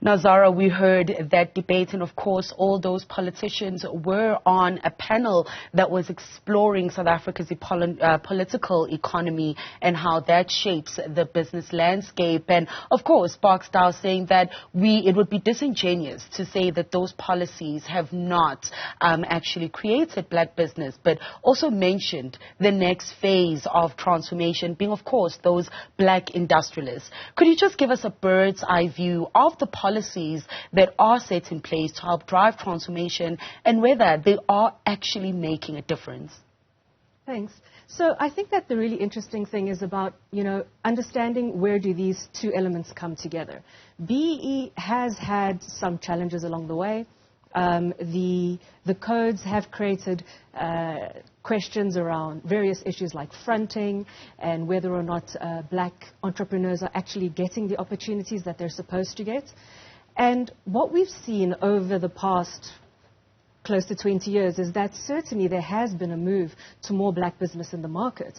Now, Zahra, we heard that debate, and of course, all those politicians were on a panel that was exploring South Africa's political economy and how that shapes the business landscape. And of course, Barksdale saying that it would be disingenuous to say that those policies have not actually created black business, but also mentioned the next phase of transformation being, of course, those black industrialists. Could you just give us a bird's eye view of the policies that are set in place to help drive transformation and whether they are actually making a difference? Thanks. So I think that the really interesting thing is about, understanding where do these two elements come together. BEE has had some challenges along the way. The codes have created questions around various issues like fronting and whether or not black entrepreneurs are actually getting the opportunities that they're supposed to get. And what we've seen over the past close to 20 years is that certainly there has been a move to more black business in the market.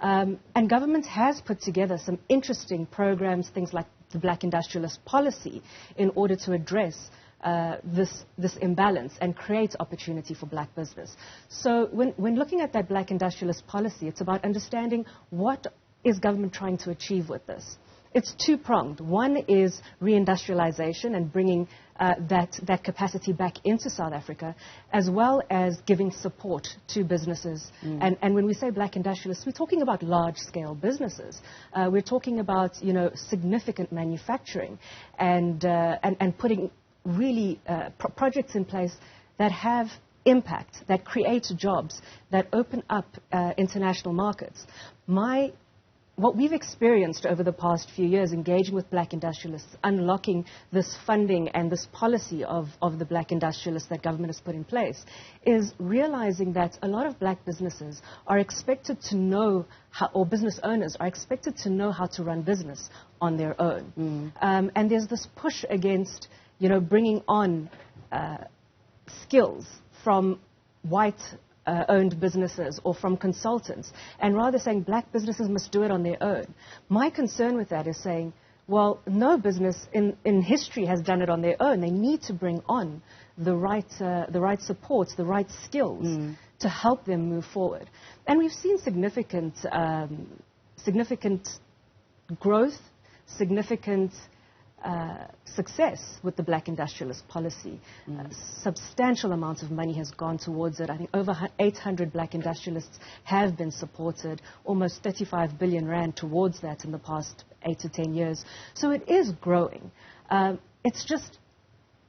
And government has put together some interesting programs, things like the Black Industrialist Policy, in order to address this imbalance and create opportunity for black business. So when looking at that Black Industrialist Policy, it's about understanding what is government trying to achieve with this. It's two-pronged. One is reindustrialization and bringing that capacity back into South Africa, as well as giving support to businesses. And when we say black industrialists, we're talking about large-scale businesses. We're talking about, significant manufacturing and putting really projects in place that have impact, that create jobs, that open up international markets. What we've experienced over the past few years engaging with black industrialists, unlocking this funding and this policy of the black industrialists that government has put in place, is realizing that a lot of black businesses are expected to know or business owners are expected to know how to run business on their own. And there's this push against bringing on skills from white-owned businesses or from consultants, and rather saying black businesses must do it on their own. My concern with that is saying, well, no business in history has done it on their own. They need to bring on the right supports, the right skills to help them move forward. And we've seen significant growth, significant success with the Black Industrialist Policy. Substantial amounts of money has gone towards it. I think over 800 black industrialists have been supported, almost 35 billion rand towards that in the past 8 to 10 years. So it is growing. It's just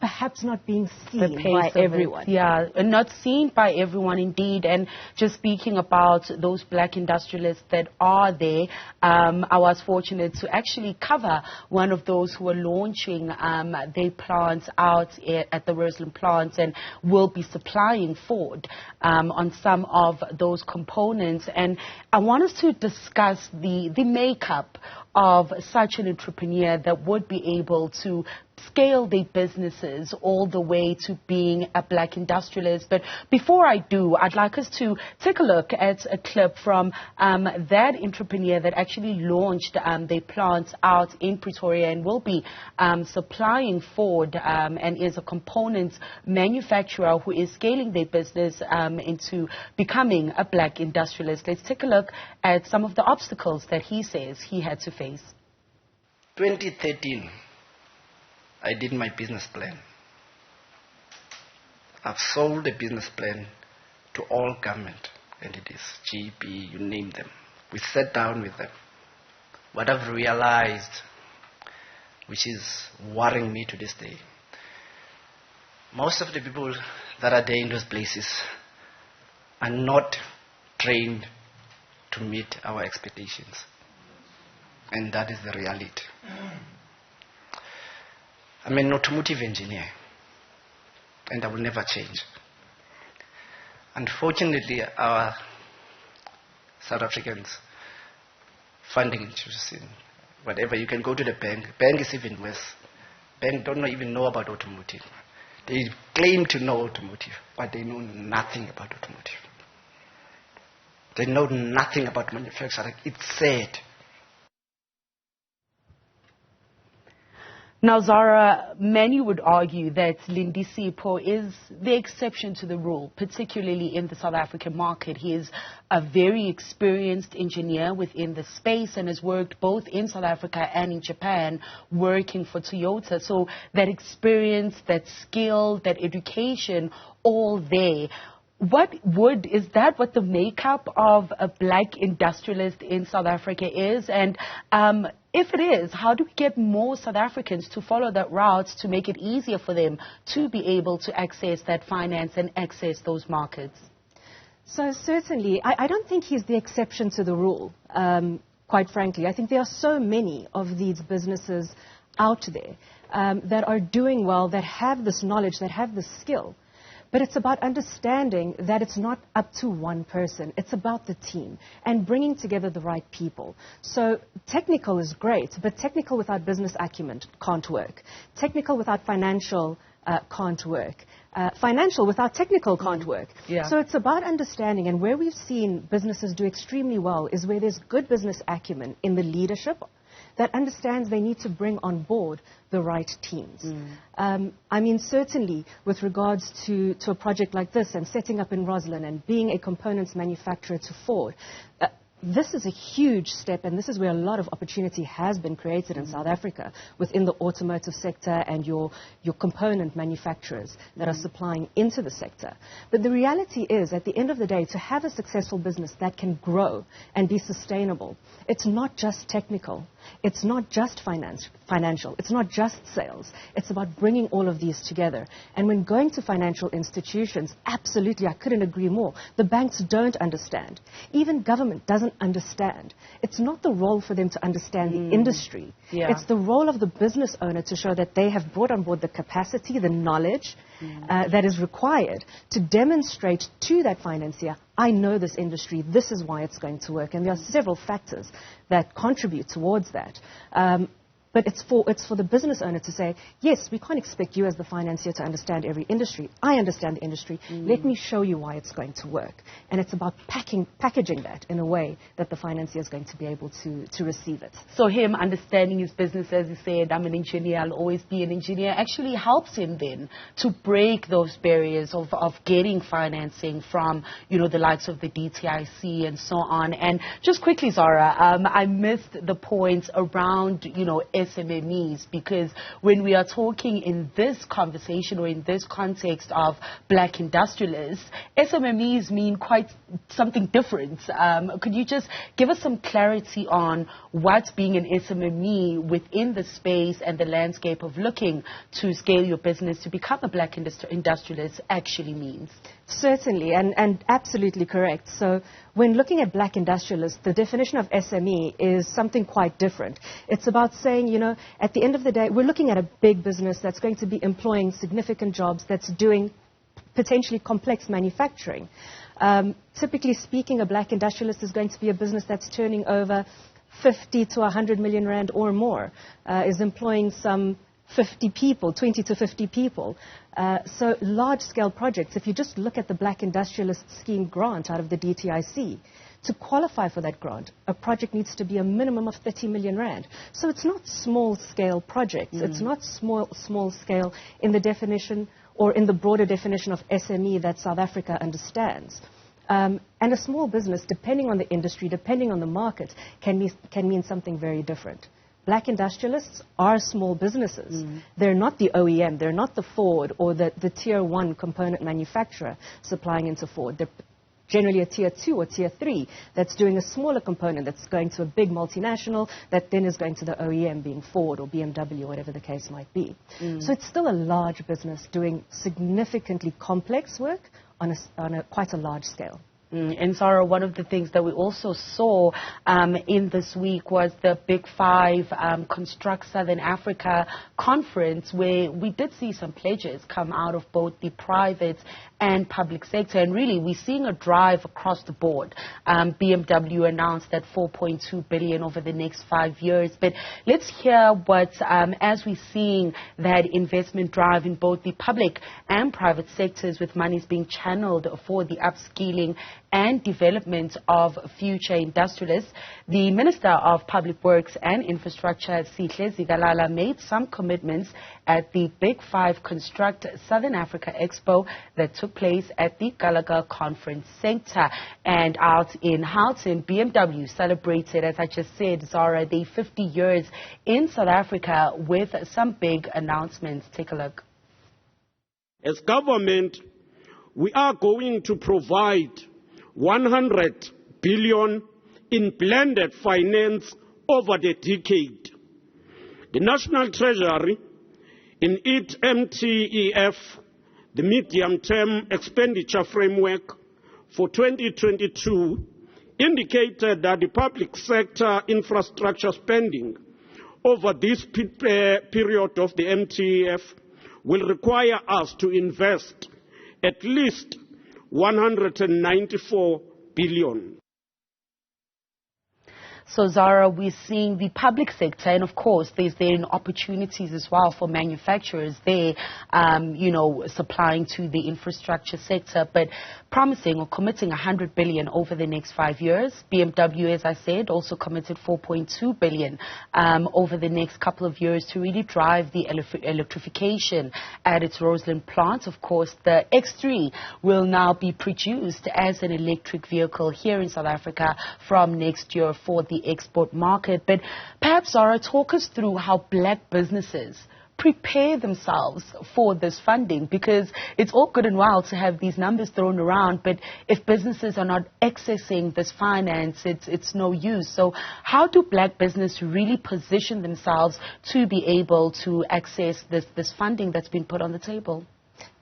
perhaps not being seen by everyone. Yeah, not seen by everyone indeed. And just speaking about those black industrialists that are there, I was fortunate to actually cover one of those who are launching their plants out at the Roseland plants and will be supplying Ford on some of those components. And I want us to discuss the makeup of such an entrepreneur that would be able to scale their businesses all the way to being a black industrialist. But before I do, I'd like us to take a look at a clip from that entrepreneur that actually launched their plants out in Pretoria and will be supplying Ford and is a components manufacturer who is scaling their business into becoming a black industrialist. Let's take a look at some of the obstacles that he says he had to face. 2013. I did my business plan. I've sold the business plan to all government entities, GP, you name them. We sat down with them. What I've realized, which is worrying me to this day, most of the people that are there in those places are not trained to meet our expectations. And that is the reality. I'm an automotive engineer, and I will never change. Unfortunately, our South Africans funding institution, whatever, you can go to the bank. Bank is even worse. Bank don't even know about automotive. They claim to know automotive, but they know nothing about automotive. They know nothing about manufacturing. It's sad. Now, Zahra, many would argue that Lindy Sipho is the exception to the rule, particularly in the South African market. He is a very experienced engineer within the space and has worked both in South Africa and in Japan working for Toyota. So that experience, that skill, that education, all there. Is that what the makeup of a black industrialist in South Africa is? And if it is, how do we get more South Africans to follow that route to make it easier for them to be able to access that finance and access those markets? So certainly, I don't think he's the exception to the rule, quite frankly. I think there are so many of these businesses out there that are doing well, that have this knowledge, that have this skill. But it's about understanding that it's not up to one person. It's about the team and bringing together the right people. So technical is great, but technical without business acumen can't work. Technical without financial can't work. Financial without technical can't work. Yeah. So it's about understanding, and where we've seen businesses do extremely well is where there's good business acumen in the leadership that understands they need to bring on board the right teams. I mean, certainly with regards to a project like this and setting up in Roslyn and being a components manufacturer to Ford, this is a huge step, and this is where a lot of opportunity has been created in South Africa within the automotive sector and your component manufacturers that are supplying into the sector. But the reality is, at the end of the day, to have a successful business that can grow and be sustainable, it's not just technical. It's not just financial. It's not just sales. It's about bringing all of these together. And when going to financial institutions, absolutely, I couldn't agree more. The banks don't understand. Even government doesn't understand. It's not the role for them to understand the industry. Yeah. It's the role of the business owner to show that they have brought on board the capacity, the knowledge that is required to demonstrate to that financier, I know this industry, this is why it's going to work. And there are several factors that contribute towards that. But it's for the business owner to say, yes, we can't expect you as the financier to understand every industry. I understand the industry. Let me show you why it's going to work. And it's about packaging that in a way that the financier is going to be able to receive it. So him understanding his business, as he said, I'm an engineer, I'll always be an engineer, actually helps him then to break those barriers of getting financing from, the likes of the DTIC and so on. And just quickly, Zahra, I missed the points around, SMMEs, because when we are talking in this conversation or in this context of black industrialists, SMMEs mean quite something different. Could you just give us some clarity on what being an SMME within the space and the landscape of looking to scale your business to become a black industrialist actually means? Certainly, and absolutely correct. So when looking at black industrialists, the definition of SME is something quite different. It's about saying, at the end of the day, we're looking at a big business that's going to be employing significant jobs, that's doing potentially complex manufacturing. Typically speaking, a black industrialist is going to be a business that's turning over 50 to 100 million rand or more, is employing some 50 people, 20 to 50 people. So large-scale projects, if you just look at the Black Industrialist Scheme grant out of the DTIC, to qualify for that grant, a project needs to be a minimum of 30 million rand. So it's not small-scale projects. It's not small-scale in the definition or in the broader definition of SME that South Africa understands. And a small business, depending on the industry, depending on the market, can mean something very different. Black industrialists are small businesses. They're not the OEM. They're not the Ford or the Tier 1 component manufacturer supplying into Ford. They're generally a Tier 2 or Tier 3 that's doing a smaller component that's going to a big multinational that then is going to the OEM, being Ford or BMW, whatever the case might be. So it's still a large business doing significantly complex work on quite a large scale. And Zahra, one of the things that we also saw in this week was the Big Five Construct Southern Africa conference, where we did see some pledges come out of both the private and public sector. And really, we're seeing a drive across the board. BMW announced that 4.2 billion over the next 5 years. But let's hear what, as we're seeing that investment drive in both the public and private sectors, with monies being channeled for the upskilling and development of future industrialists. The Minister of Public Works and Infrastructure, Sihle Zikalala, made some commitments at the Big Five Construct Southern Africa Expo that took place at the Gallagher Conference Center. And out in Houghton, BMW celebrated, as I just said, Zahra, their 50 years in South Africa with some big announcements. Take a look. As government, we are going to provide 100 billion in blended finance over the decade. The National Treasury, in its MTEF, the medium-term expenditure framework for 2022, indicated that the public sector infrastructure spending over this period of the MTEF will require us to invest at least 194 billion. So, Zahra, we're seeing the public sector, and of course, there's then opportunities as well for manufacturers there, supplying to the infrastructure sector, but promising or committing 100 billion over the next 5 years. BMW, as I said, also committed 4.2 billion over the next couple of years to really drive the electrification at its Roseland plant. Of course, the X3 will now be produced as an electric vehicle here in South Africa from next year for the export market. But perhaps, Zahra, talk us through how black businesses prepare themselves for this funding, because it's all good and well to have these numbers thrown around, but if businesses are not accessing this finance, it's no use. So how do black business really position themselves to be able to access this funding that's been put on the table?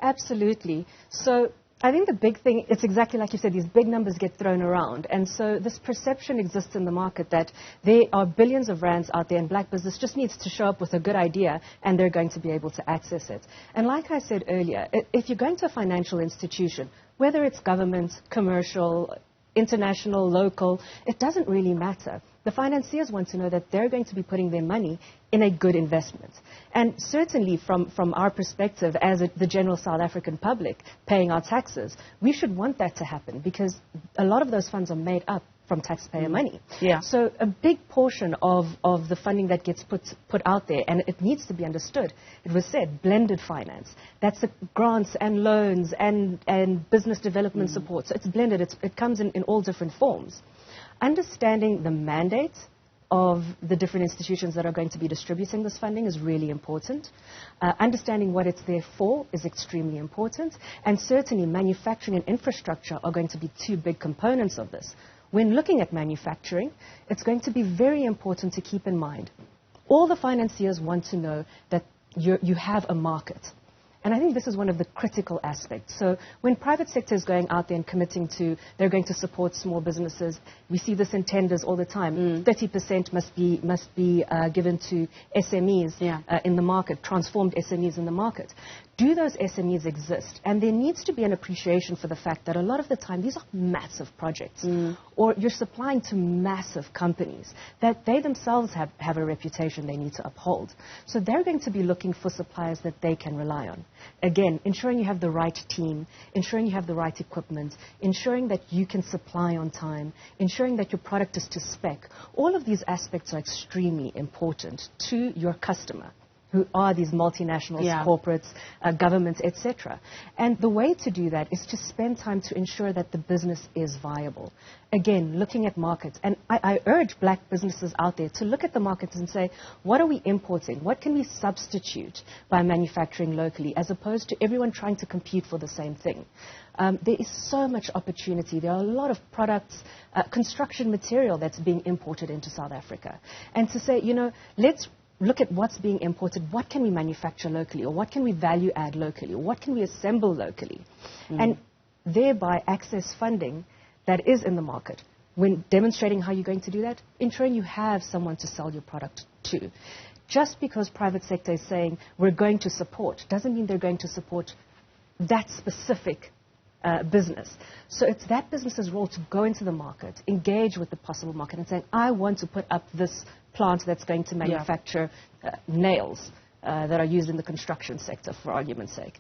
Absolutely. So I think the big thing, it's exactly like you said, these big numbers get thrown around. And so this perception exists in the market that there are billions of rands out there and black business just needs to show up with a good idea and they're going to be able to access it. And like I said earlier, if you're going to a financial institution, whether it's government, commercial, international, local, it doesn't really matter. The financiers want to know that they're going to be putting their money in a good investment. And certainly from our perspective as the general South African public paying our taxes, we should want that to happen because a lot of those funds are made up from taxpayer money. Yeah. So a big portion of the funding that gets put out there, and it needs to be understood, it was said, blended finance. That's the grants and loans and business development support. So it's blended. It comes in all different forms. Understanding the mandate of the different institutions that are going to be distributing this funding is really important. Understanding what it's there for is extremely important. And certainly manufacturing and infrastructure are going to be two big components of this. When looking at manufacturing, it's going to be very important to keep in mind. All the financiers want to know that you have a market. And I think this is one of the critical aspects. So when private sector is going out there and committing to, they're going to support small businesses, we see this in tenders all the time. 30% must be given to SMEs in the market, transformed SMEs in the market. Do those SMEs exist? And there needs to be an appreciation for the fact that a lot of the time these are massive projects, or you're supplying to massive companies that they themselves have a reputation they need to uphold. So they're going to be looking for suppliers that they can rely on. Again, ensuring you have the right team, ensuring you have the right equipment, ensuring that you can supply on time, ensuring that your product is to spec. All of these aspects are extremely important to your customer, who are these multinationals, corporates, governments, etc. And the way to do that is to spend time to ensure that the business is viable. Again, looking at markets. And I urge black businesses out there to look at the markets and say, what are we importing? What can we substitute by manufacturing locally, as opposed to everyone trying to compete for the same thing? There is so much opportunity. There are a lot of products, construction material that's being imported into South Africa. And to say, let's look at what's being imported, what can we manufacture locally, or what can we value add locally, or what can we assemble locally, and thereby access funding that is in the market. When demonstrating how you're going to do that, ensuring you have someone to sell your product to. Just because private sector is saying we're going to support, doesn't mean they're going to support that specific business. So it's that business's role to go into the market, engage with the possible market and saying, I want to put up this plant that's going to manufacture nails that are used in the construction sector, for argument's sake.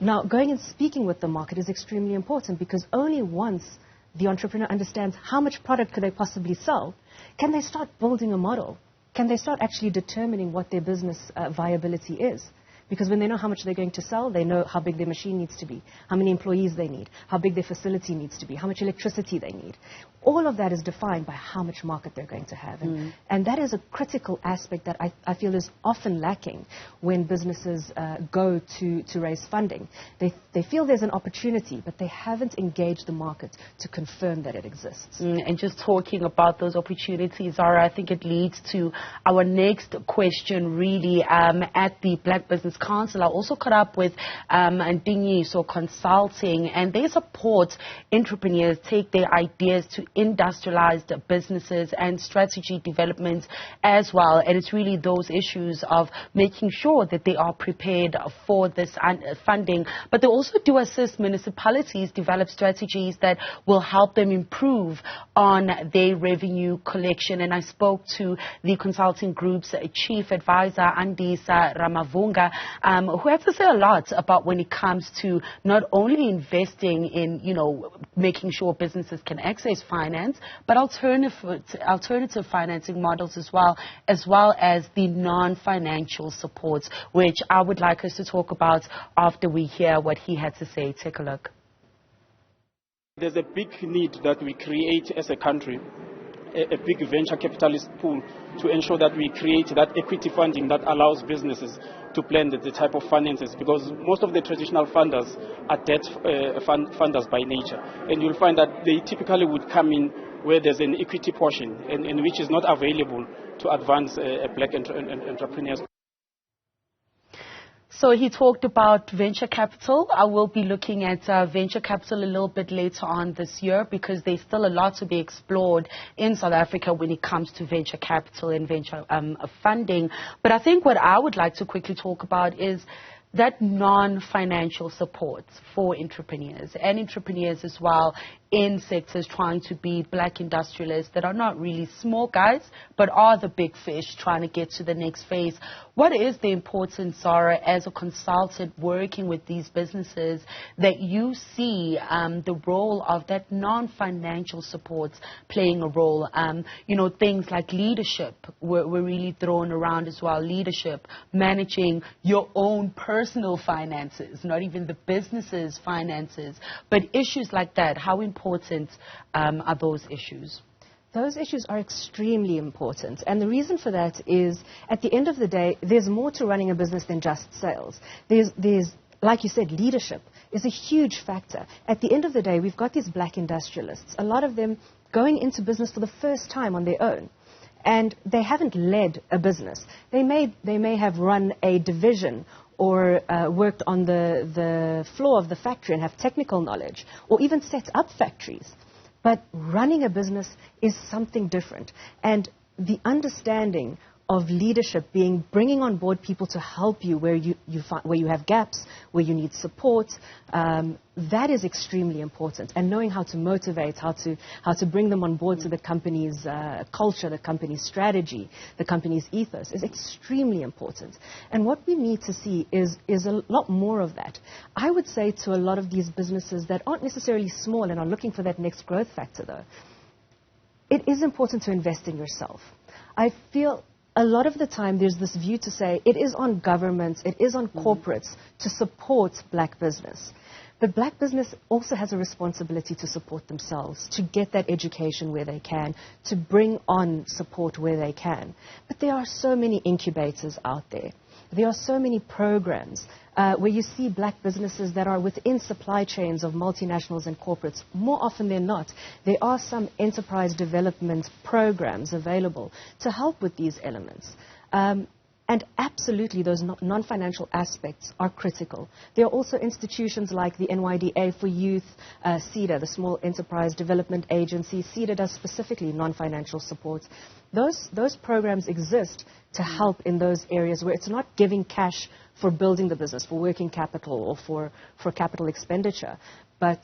Now, going and speaking with the market is extremely important because only once the entrepreneur understands how much product could they possibly sell, can they start building a model? Can they start actually determining what their business viability is? Because when they know how much they're going to sell, they know how big their machine needs to be, how many employees they need, how big their facility needs to be, how much electricity they need. All of that is defined by how much market they're going to have. And that is a critical aspect that I feel is often lacking when businesses go to raise funding. They feel there's an opportunity, but they haven't engaged the market to confirm that it exists. And just talking about those opportunities, Zahra, I think it leads to our next question, really. At the Black Business Council, I also caught up with Ntokozo Consulting, and they support entrepreneurs take their ideas to industrialized businesses and strategy development as well. And it's really those issues of making sure that they are prepared for this funding. But they also do assist municipalities develop strategies that will help them improve on their revenue collection. And I spoke to the consulting group's chief advisor, Andisa Ramavunga, who has to say a lot about when it comes to not only investing in, making sure businesses can access finance, but alternative financing models as well as the non-financial supports, which I would like us to talk about after we hear what he had to say. Take a look. There's a big need that we create as a country, a big venture capitalist pool to ensure that we create that equity funding that allows businesses to plan the type of finances, because most of the traditional funders are debt funders by nature, and you'll find that they typically would come in where there's an equity portion and which is not available to advance black entrepreneurs. So he talked about venture capital. I will be looking at venture capital a little bit later on this year, because there's still a lot to be explored in South Africa when it comes to venture capital and venture funding. But I think what I would like to quickly talk about is that non-financial support for entrepreneurs and entrepreneurs as well in sectors trying to be black industrialists that are not really small guys, but are the big fish trying to get to the next phase. What is the importance, Zahra, as a consultant working with these businesses, that you see the role of that non-financial support playing a role? Things like leadership were really thrown around as well. Leadership, managing your own personal finances, not even the business's finances, but issues like that. How important are those issues? Those issues are extremely important. And the reason for that is, at the end of the day, there's more to running a business than just sales. There's like you said, leadership is a huge factor. At the end of the day, we've got these black industrialists, a lot of them going into business for the first time on their own. And they haven't led a business. They may have run a division or worked on the floor of the factory and have technical knowledge, or even set up factories. But running a business is something different. And the understanding of leadership being bringing on board people to help you where you have gaps, where you need support, that is extremely important. And knowing how to motivate, how to bring them on board to the company's culture, the company's strategy, the company's ethos is extremely important. And what we need to see is a lot more of that. I would say to a lot of these businesses that aren't necessarily small and are looking for that next growth factor, though, it is important to invest in yourself. I feel a lot of the time there's this view to say it is on governments, it is on corporates to support black business. But black business also has a responsibility to support themselves, to get that education where they can, to bring on support where they can. But there are so many incubators out there. There are so many programs where you see black businesses that are within supply chains of multinationals and corporates. More often than not, there are some enterprise development programs available to help with these elements. And absolutely, those non-financial aspects are critical. There are also institutions like the NYDA for Youth, CEDA, the Small Enterprise Development Agency. CEDA does specifically non-financial support. Those programs exist to help in those areas where it's not giving cash for building the business, for working capital or for capital expenditure, but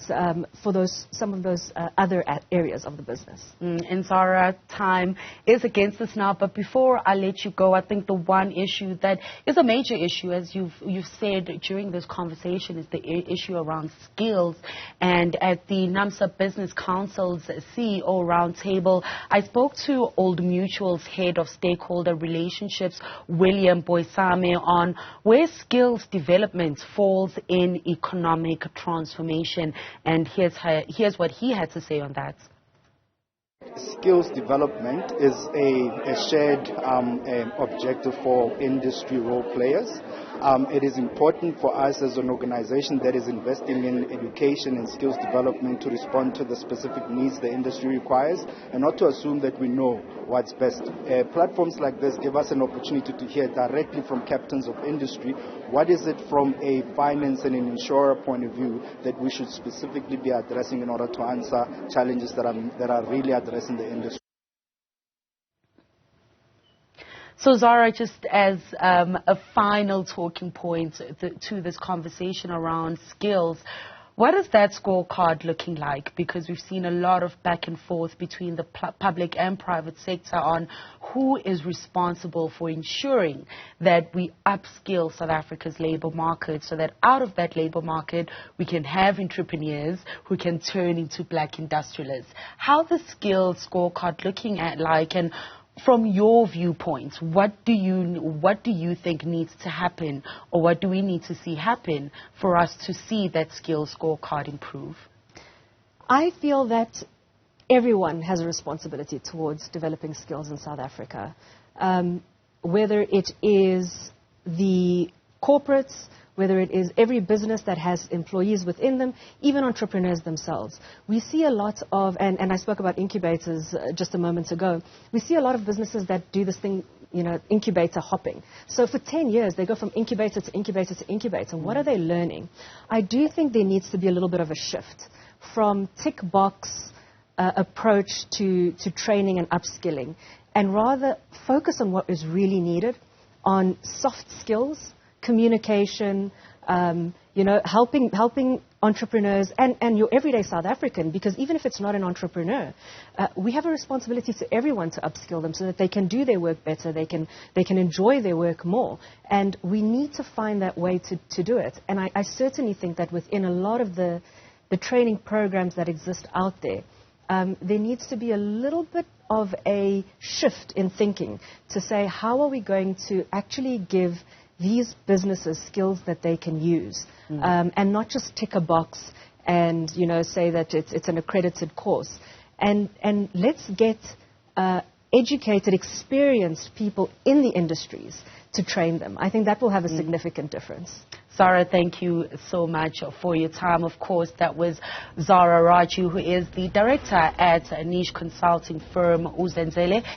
for some of those other areas of the business. And Zahra, time is against us now, but before I let you go, I think the one issue that is a major issue, as you've said during this conversation, is the issue around skills. And at the NAMSA Business Council's CEO Roundtable, I spoke to Old Mutual's head of stakeholder relationships, William Boisame, on where skills development falls in economic transformation. And here's what he had to say on that. Skills development is a shared objective for industry role players. It is important for us as an organization that is investing in education and skills development to respond to the specific needs the industry requires, and not to assume that we know what's best. Platforms like this give us an opportunity to hear directly from captains of industry what is it from a finance and an insurer point of view that we should specifically be addressing in order to answer challenges that are really addressing the industry. So Zahra, just as a final talking point to this conversation around skills, what is that scorecard looking like? Because we've seen a lot of back and forth between the public and private sector on who is responsible for ensuring that we upskill South Africa's labour market, so that out of that labour market we can have entrepreneurs who can turn into black industrialists. How the skills scorecard looking at like, and from your viewpoint, what do you think needs to happen, or what do we need to see happen for us to see that skills scorecard improve? I feel that everyone has a responsibility towards developing skills in South Africa, whether it is the corporates, whether it is every business that has employees within them, even entrepreneurs themselves. We see a lot of, and I spoke about incubators just a moment ago, we see a lot of businesses that do this thing, incubator hopping. So for 10 years, they go from incubator to incubator to incubator. And what are they learning? I do think there needs to be a little bit of a shift from tick box approach to training and upskilling, and rather focus on what is really needed, on soft skills, communication, helping entrepreneurs and your everyday South African, because even if it's not an entrepreneur, we have a responsibility to everyone to upskill them so that they can do their work better, they can enjoy their work more. And we need to find that way to do it. And I certainly think that within a lot of the training programs that exist out there, there needs to be a little bit of a shift in thinking to say, how are we going to actually give these businesses skills that they can use, and not just tick a box and say that it's an accredited course, and let's get educated, experienced people in the industries to train them. I think that will have a significant difference. Zahra, thank you so much for your time. Of course, that was Zahra Rawjee, who is the director at a niche consulting firm, Uzenzele.